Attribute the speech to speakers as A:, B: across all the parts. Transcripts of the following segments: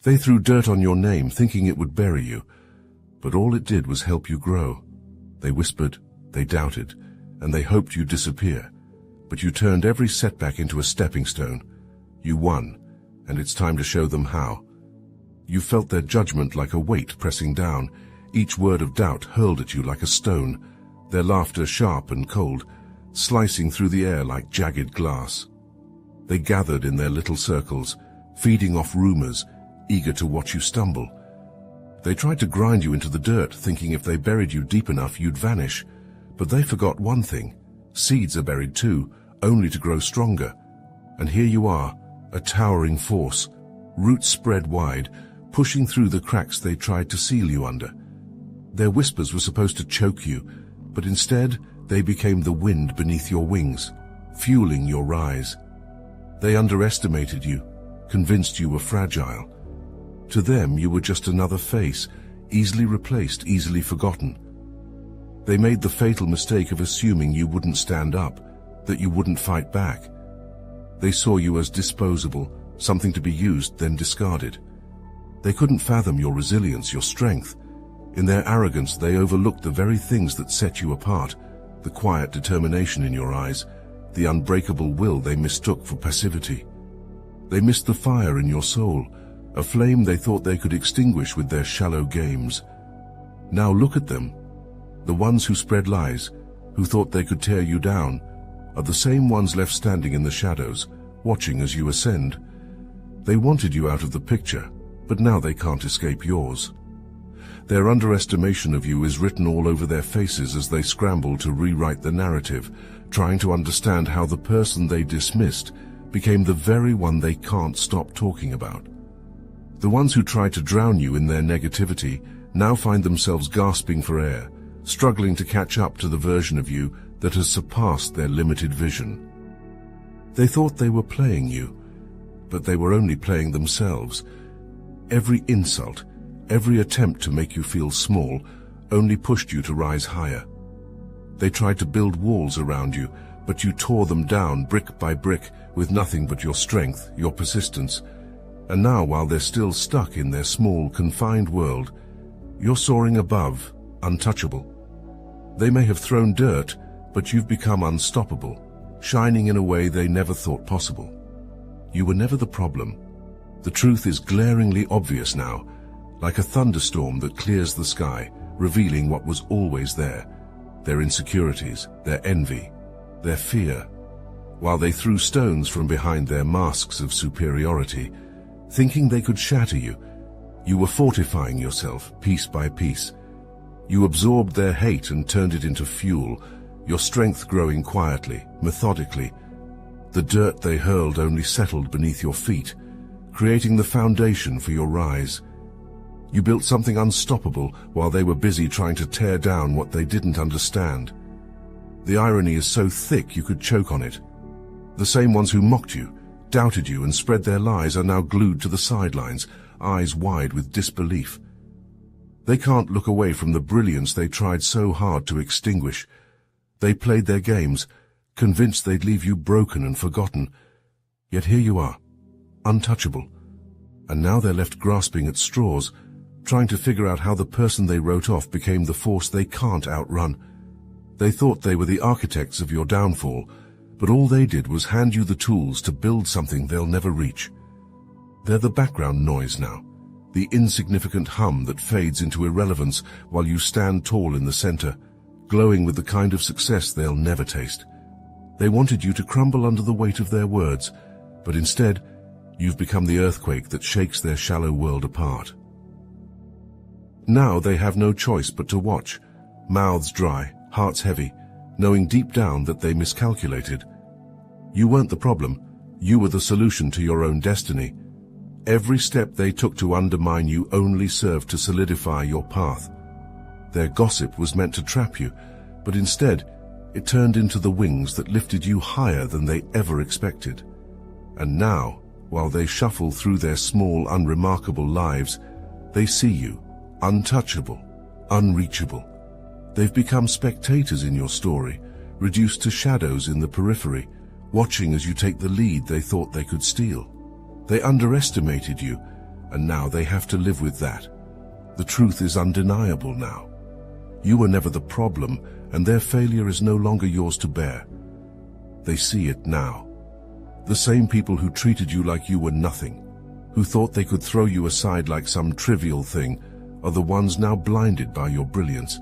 A: They threw dirt on your name, thinking it would bury you, but all it did was help you grow. They whispered, they doubted, and they hoped you'd disappear, but you turned every setback into a stepping stone. You won, and it's time to show them how. You felt their judgment like a weight pressing down, each word of doubt hurled at you like a stone, their laughter sharp and cold, slicing through the air like jagged glass. They gathered in their little circles, feeding off rumors, eager to watch you stumble. They tried to grind you into the dirt, thinking if they buried you deep enough you'd vanish. But they forgot one thing. Seeds are buried too, only to grow stronger. And here you are, a towering force, roots spread wide, pushing through the cracks they tried to seal you under. Their whispers were supposed to choke you, but instead they became the wind beneath your wings, fueling your rise. They underestimated you, convinced you were fragile. To them, you were just another face, easily replaced, easily forgotten. They made the fatal mistake of assuming you wouldn't stand up, that you wouldn't fight back. They saw you as disposable, something to be used, then discarded. They couldn't fathom your resilience, your strength. In their arrogance, they overlooked the very things that set you apart, the quiet determination in your eyes, the unbreakable will they mistook for passivity. They missed the fire in your soul, a flame they thought they could extinguish with their shallow games. Now look at them. The ones who spread lies, who thought they could tear you down, are the same ones left standing in the shadows, watching as you ascend. They wanted you out of the picture, but now they can't escape yours. Their underestimation of you is written all over their faces as they scramble to rewrite the narrative, trying to understand how the person they dismissed became the very one they can't stop talking about. The ones who tried to drown you in their negativity now find themselves gasping for air, struggling to catch up to the version of you that has surpassed their limited vision. They thought they were playing you, but they were only playing themselves. Every insult, every attempt to make you feel small, only pushed you to rise higher. They tried to build walls around you, but you tore them down brick by brick with nothing but your strength, your persistence. And now, while they're still stuck in their small, confined world, you're soaring above, untouchable. They may have thrown dirt, but you've become unstoppable, shining in a way they never thought possible. You were never the problem. The truth is glaringly obvious now, like a thunderstorm that clears the sky, revealing what was always there, their insecurities, their envy, their fear. While they threw stones from behind their masks of superiority, thinking they could shatter you, you were fortifying yourself piece by piece. You absorbed their hate and turned it into fuel, your strength growing quietly, methodically. The dirt they hurled only settled beneath your feet, creating the foundation for your rise. You built something unstoppable while they were busy trying to tear down what they didn't understand. The irony is so thick you could choke on it. The same ones who mocked you, doubted you, and spread their lies are now glued to the sidelines, eyes wide with disbelief. They can't look away from the brilliance they tried so hard to extinguish. They played their games, convinced they'd leave you broken and forgotten. Yet here you are, untouchable. And now they're left grasping at straws, trying to figure out how the person they wrote off became the force they can't outrun. They thought they were the architects of your downfall, but all they did was hand you the tools to build something they'll never reach. They're the background noise now, the insignificant hum that fades into irrelevance while you stand tall in the center, glowing with the kind of success they'll never taste. They wanted you to crumble under the weight of their words, but instead, you've become the earthquake that shakes their shallow world apart. Now they have no choice but to watch, mouths dry, hearts heavy, knowing deep down that they miscalculated. You weren't the problem, you were the solution to your own destiny. Every step they took to undermine you only served to solidify your path. Their gossip was meant to trap you, but instead, it turned into the wings that lifted you higher than they ever expected. And now, while they shuffle through their small, unremarkable lives, they see you, untouchable, unreachable. They've become spectators in your story, reduced to shadows in the periphery, watching as you take the lead they thought they could steal. They underestimated you, and now they have to live with that. The truth is undeniable now. You were never the problem, and their failure is no longer yours to bear. They see it now. The same people who treated you like you were nothing, who thought they could throw you aside like some trivial thing, are the ones now blinded by your brilliance.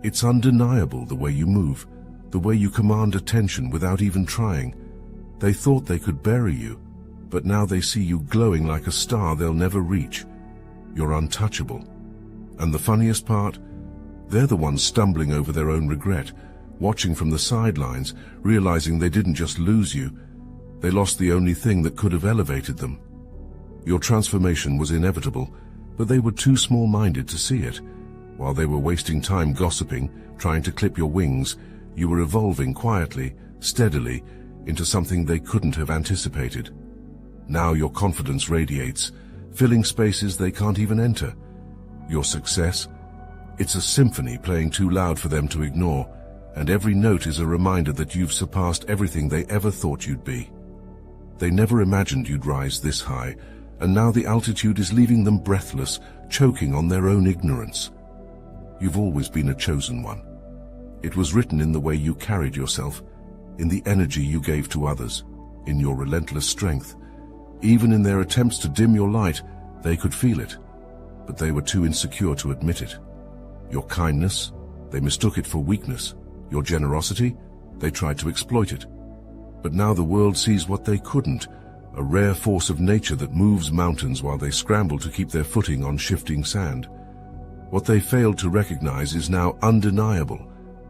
A: It's undeniable the way you move, the way you command attention without even trying. They thought they could bury you, but now they see you glowing like a star they'll never reach. You're untouchable. And the funniest part? They're the ones stumbling over their own regret, watching from the sidelines, realizing they didn't just lose you, they lost the only thing that could have elevated them. Your transformation was inevitable, but they were too small-minded to see it. While they were wasting time gossiping, trying to clip your wings, you were evolving quietly, steadily, into something they couldn't have anticipated. Now your confidence radiates, filling spaces they can't even enter. Your success? It's a symphony playing too loud for them to ignore, and every note is a reminder that you've surpassed everything they ever thought you'd be. They never imagined you'd rise this high, and now the altitude is leaving them breathless, choking on their own ignorance. You've always been a chosen one. It was written in the way you carried yourself, in the energy you gave to others, in your relentless strength. Even in their attempts to dim your light, they could feel it, but they were too insecure to admit it. Your kindness, they mistook it for weakness. Your generosity, they tried to exploit it. But now the world sees what they couldn't, a rare force of nature that moves mountains while they scramble to keep their footing on shifting sand. What they failed to recognize is now undeniable,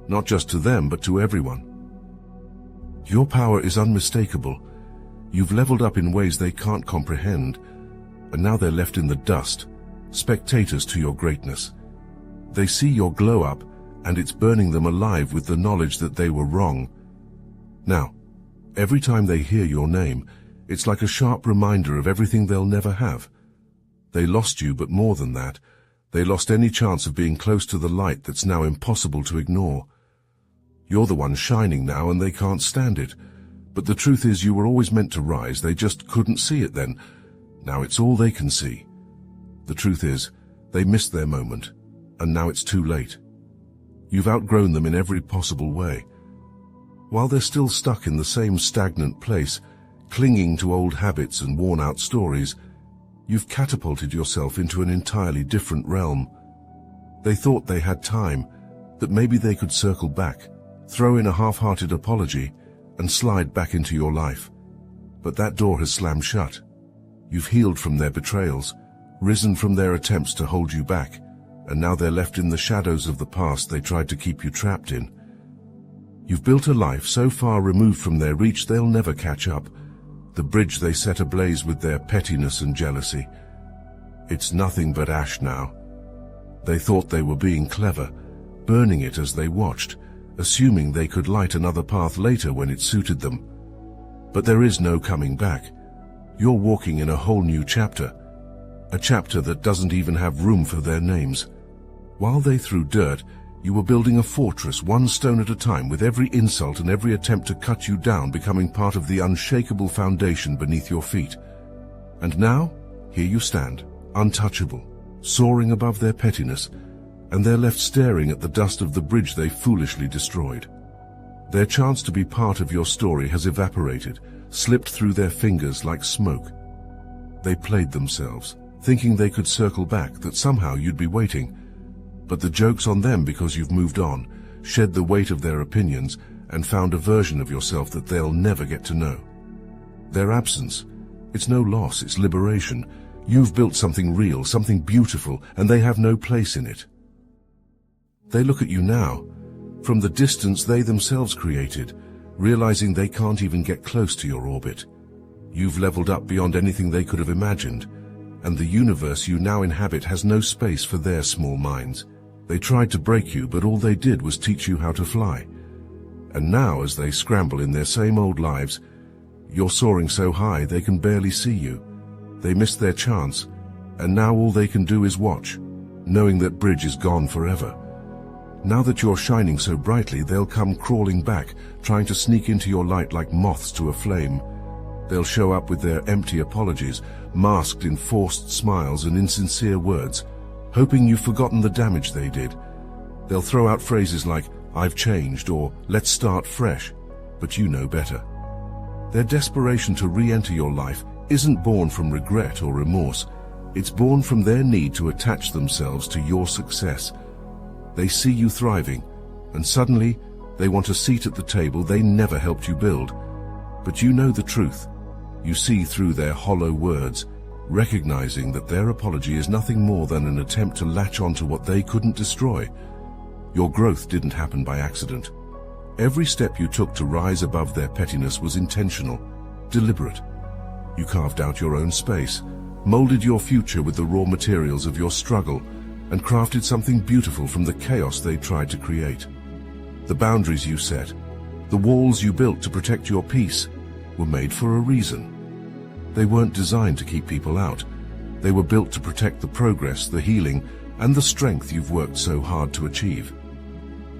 A: not just to them but to everyone. Your power is unmistakable. You've leveled up in ways they can't comprehend, and now they're left in the dust, spectators to your greatness. They see your glow up, and it's burning them alive with the knowledge that they were wrong. Now, every time they hear your name, it's like a sharp reminder of everything they'll never have. They lost you, but more than that, they lost any chance of being close to the light that's now impossible to ignore. You're the one shining now, and they can't stand it. But the truth is, you were always meant to rise, they just couldn't see it then. Now it's all they can see. The truth is, they missed their moment, and now it's too late. You've outgrown them in every possible way. While they're still stuck in the same stagnant place, clinging to old habits and worn-out stories, you've catapulted yourself into an entirely different realm. They thought they had time, that maybe they could circle back, throw in a half-hearted apology, and slide back into your life. But that door has slammed shut. You've healed from their betrayals, risen from their attempts to hold you back, and now they're left in the shadows of the past they tried to keep you trapped in. You've built a life so far removed from their reach they'll never catch up, the bridge they set ablaze with their pettiness and jealousy. It's nothing but ash now. They thought they were being clever, burning it as they watched, assuming they could light another path later when it suited them. But there is no coming back. You're walking in a whole new chapter, a chapter that doesn't even have room for their names. While they threw dirt, you were building a fortress one stone at a time, with every insult and every attempt to cut you down becoming part of the unshakable foundation beneath your feet. And now, here you stand, untouchable, soaring above their pettiness, and they're left staring at the dust of the bridge they foolishly destroyed. Their chance to be part of your story has evaporated, slipped through their fingers like smoke. They played themselves, thinking they could circle back, that somehow you'd be waiting. But the joke's on them, because you've moved on, shed the weight of their opinions, and found a version of yourself that they'll never get to know. Their absence, it's no loss, it's liberation. You've built something real, something beautiful, and they have no place in it. They look at you now, from the distance they themselves created, realizing they can't even get close to your orbit. You've leveled up beyond anything they could have imagined, and the universe you now inhabit has no space for their small minds. They tried to break you, but all they did was teach you how to fly. And now, as they scramble in their same old lives, you're soaring so high they can barely see you. They missed their chance, and now all they can do is watch, knowing that bridge is gone forever. Now that you're shining so brightly, they'll come crawling back, trying to sneak into your light like moths to a flame. They'll show up with their empty apologies, masked in forced smiles and insincere words, hoping you've forgotten the damage they did. They'll throw out phrases like, "I've changed," or "Let's start fresh," but you know better. Their desperation to re-enter your life isn't born from regret or remorse. It's born from their need to attach themselves to your success. They see you thriving, and suddenly they want a seat at the table they never helped you build. But you know the truth. You see through their hollow words, recognizing that their apology is nothing more than an attempt to latch onto what they couldn't destroy. Your growth didn't happen by accident. Every step you took to rise above their pettiness was intentional, deliberate. You carved out your own space, molded your future with the raw materials of your struggle, and crafted something beautiful from the chaos they tried to create. The boundaries you set, the walls you built to protect your peace, were made for a reason. They weren't designed to keep people out. They were built to protect the progress, the healing, and the strength you've worked so hard to achieve.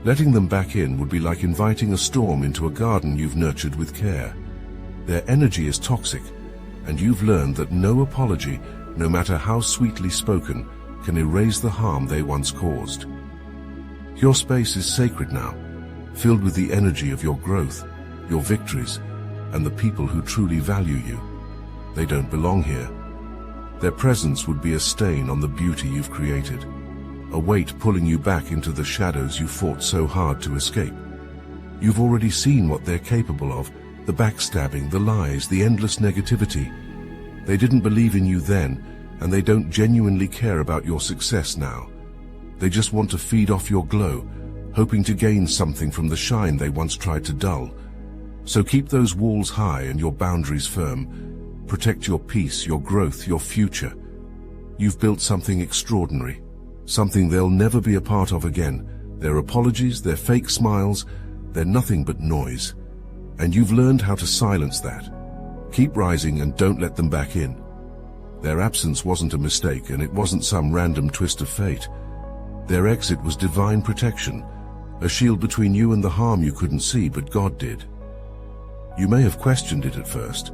A: Letting them back in would be like inviting a storm into a garden you've nurtured with care. Their energy is toxic, and you've learned that no apology, no matter how sweetly spoken, can erase the harm they once caused. Your space is sacred now, filled with the energy of your growth, your victories, and the people who truly value you. They don't belong here. Their presence would be a stain on the beauty you've created, a weight pulling you back into the shadows you fought so hard to escape. You've already seen what they're capable of, the backstabbing, the lies, the endless negativity. They didn't believe in you then, and they don't genuinely care about your success now. They just want to feed off your glow, hoping to gain something from the shine they once tried to dull. So keep those walls high and your boundaries firm. Protect your peace, your growth, your future. You've built something extraordinary, something they'll never be a part of again. Their apologies, their fake smiles, they're nothing but noise. And you've learned how to silence that. Keep rising and don't let them back in. Their absence wasn't a mistake, and it wasn't some random twist of fate. Their exit was divine protection, a shield between you and the harm you couldn't see, but God did. You may have questioned it at first,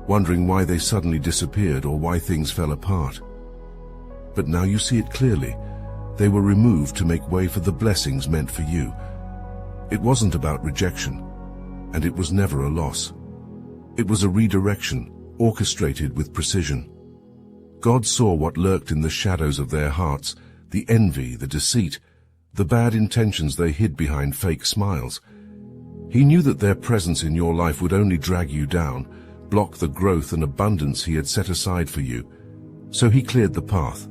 A: wondering why they suddenly disappeared or why things fell apart. But now you see it clearly. They were removed to make way for the blessings meant for you. It wasn't about rejection, and it was never a loss. It was a redirection, orchestrated with precision. God saw what lurked in the shadows of their hearts, the envy, the deceit, the bad intentions they hid behind fake smiles. He knew that their presence in your life would only drag you down, block the growth and abundance he had set aside for you. So he cleared the path.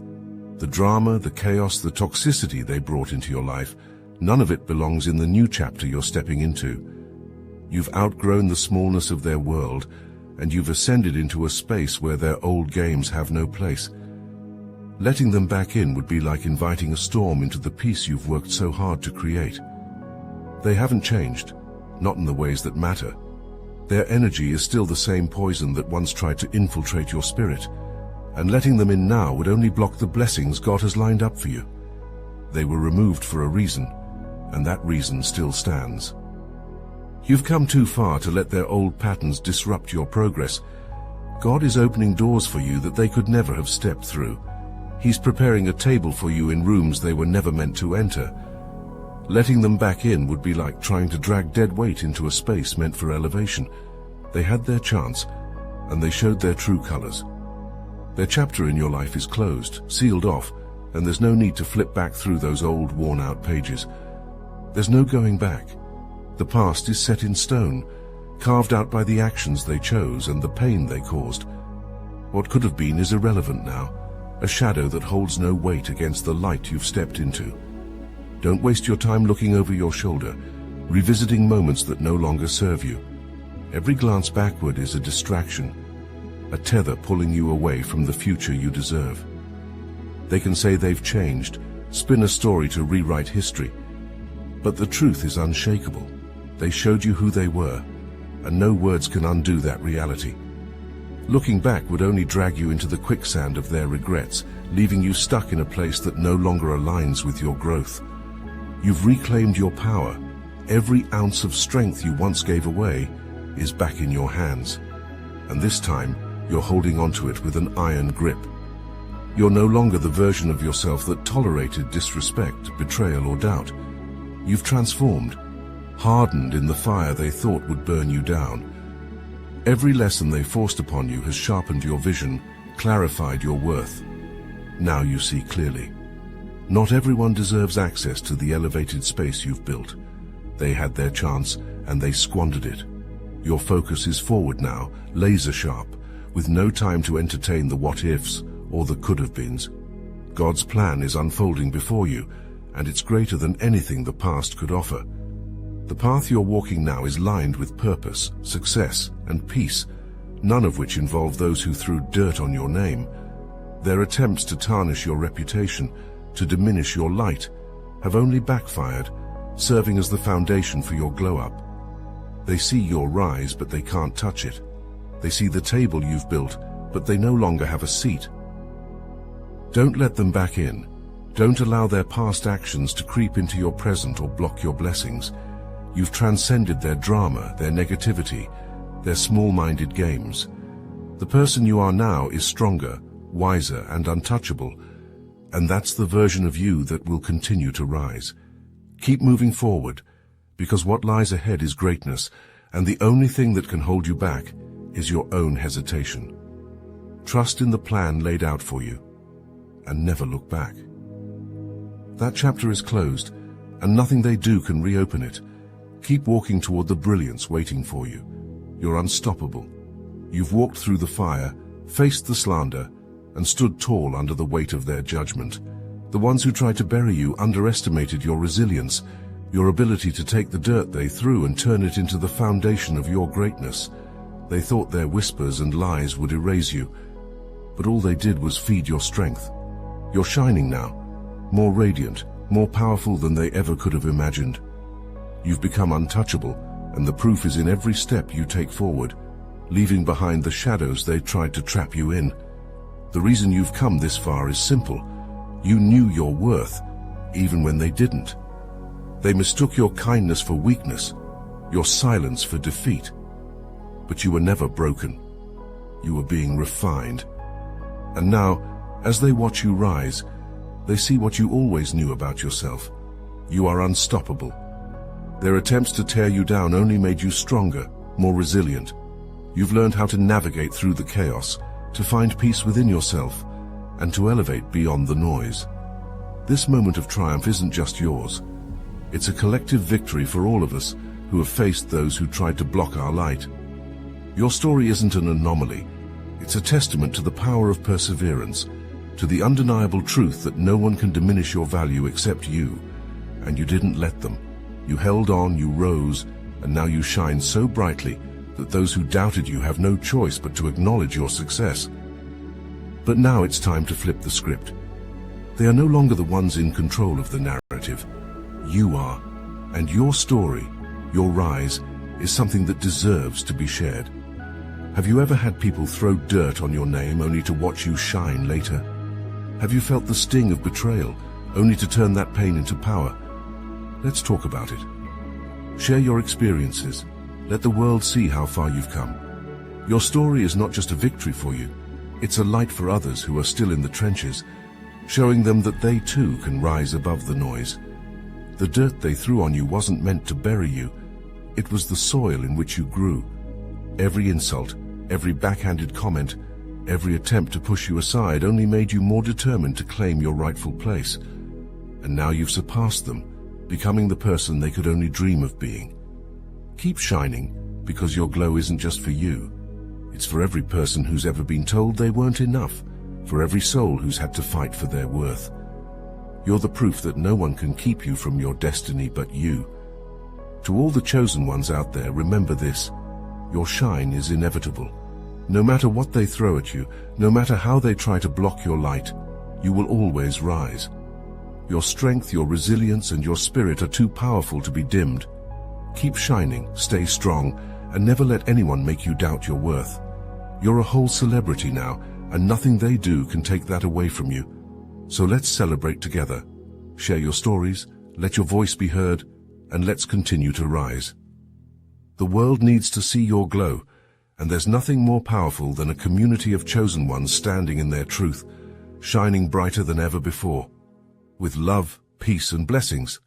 A: The drama, the chaos, the toxicity they brought into your life, none of it belongs in the new chapter you're stepping into. You've outgrown the smallness of their world, and you've ascended into a space where their old games have no place. Letting them back in would be like inviting a storm into the peace you've worked so hard to create. They haven't changed, not in the ways that matter. Their energy is still the same poison that once tried to infiltrate your spirit, and letting them in now would only block the blessings God has lined up for you. They were removed for a reason, and that reason still stands. You've come too far to let their old patterns disrupt your progress. God is opening doors for you that they could never have stepped through. He's preparing a table for you in rooms they were never meant to enter. Letting them back in would be like trying to drag dead weight into a space meant for elevation. They had their chance, and they showed their true colors. Their chapter in your life is closed, sealed off, and there's no need to flip back through those old, worn-out pages. There's no going back. The past is set in stone, carved out by the actions they chose and the pain they caused. What could have been is irrelevant now, a shadow that holds no weight against the light you've stepped into. Don't waste your time looking over your shoulder, revisiting moments that no longer serve you. Every glance backward is a distraction, a tether pulling you away from the future you deserve. They can say they've changed, spin a story to rewrite history, but the truth is unshakable. They showed you who they were, and no words can undo that reality. Looking back would only drag you into the quicksand of their regrets, leaving you stuck in a place that no longer aligns with your growth. You've reclaimed your power. Every ounce of strength you once gave away is back in your hands. and this time you're holding onto it with an iron grip. You're no longer the version of yourself that tolerated disrespect, betrayal, or doubt. You've transformed, hardened in the fire they thought would burn you down. Every lesson they forced upon you has sharpened your vision, clarified your worth. Now you see clearly. Not everyone deserves access to the elevated space you've built. They had their chance, and they squandered it. Your focus is forward now, laser sharp, with no time to entertain the what-ifs or the could-have-beens. God's plan is unfolding before you, and it's greater than anything the past could offer. The path you're walking now is lined with purpose, success, and peace, none of which involve those who threw dirt on your name. Their attempts to tarnish your reputation, to diminish your light, have only backfired, serving as the foundation for your glow-up. They see your rise, but they can't touch it. They see the table you've built, but they no longer have a seat. Don't let them back in. Don't allow their past actions to creep into your present or block your blessings. You've transcended their drama, their negativity, their small-minded games. The person you are now is stronger, wiser, and untouchable, and that's the version of you that will continue to rise. Keep moving forward, because what lies ahead is greatness, and the only thing that can hold you back is your own hesitation. Trust in the plan laid out for you, and never look back. That chapter is closed, and nothing they do can reopen it. Keep walking toward the brilliance waiting for you. You're unstoppable. You've walked through the fire, faced the slander, and stood tall under the weight of their judgment. The ones who tried to bury you underestimated your resilience, your ability to take the dirt they threw and turn it into the foundation of your greatness. They thought their whispers and lies would erase you, but all they did was feed your strength. You're shining now, more radiant, more powerful than they ever could have imagined. You've become untouchable, and the proof is in every step you take forward, leaving behind the shadows they tried to trap you in. The reason you've come this far is simple. You knew your worth, even when they didn't. They mistook your kindness for weakness, your silence for defeat. But you were never broken. You were being refined. And now, as they watch you rise, they see what you always knew about yourself. You are unstoppable. Their attempts to tear you down only made you stronger, more resilient. You've learned how to navigate through the chaos, to find peace within yourself, and to elevate beyond the noise. This moment of triumph isn't just yours. It's a collective victory for all of us who have faced those who tried to block our light. Your story isn't an anomaly. It's a testament to the power of perseverance, to the undeniable truth that no one can diminish your value except you. And you didn't let them. You held on, you rose, and now you shine so brightly that those who doubted you have no choice but to acknowledge your success. But now it's time to flip the script. They are no longer the ones in control of the narrative. You are, and your story, your rise, is something that deserves to be shared. Have you ever had people throw dirt on your name only to watch you shine later? Have you felt the sting of betrayal only to turn that pain into power? Let's talk about it. Share your experiences. Let the world see how far you've come. Your story is not just a victory for you. It's a light for others who are still in the trenches, showing them that they too can rise above the noise. The dirt they threw on you wasn't meant to bury you. It was the soil in which you grew. Every insult, every backhanded comment, every attempt to push you aside only made you more determined to claim your rightful place. And now you've surpassed them, becoming the person they could only dream of being. Keep shining, because your glow isn't just for you. It's for every person who's ever been told they weren't enough, for every soul who's had to fight for their worth. You're the proof that no one can keep you from your destiny but you. To all the chosen ones out there, remember this: your shine is inevitable. No matter what they throw at you, no matter how they try to block your light, you will always rise. Your strength, your resilience, and your spirit are too powerful to be dimmed. Keep shining, stay strong, and never let anyone make you doubt your worth. You're a whole celebrity now, and nothing they do can take that away from you. So let's celebrate together. Share your stories, let your voice be heard, and let's continue to rise. The world needs to see your glow, And there's nothing more powerful than a community of chosen ones standing in their truth, shining brighter than ever before. With love, peace, and blessings,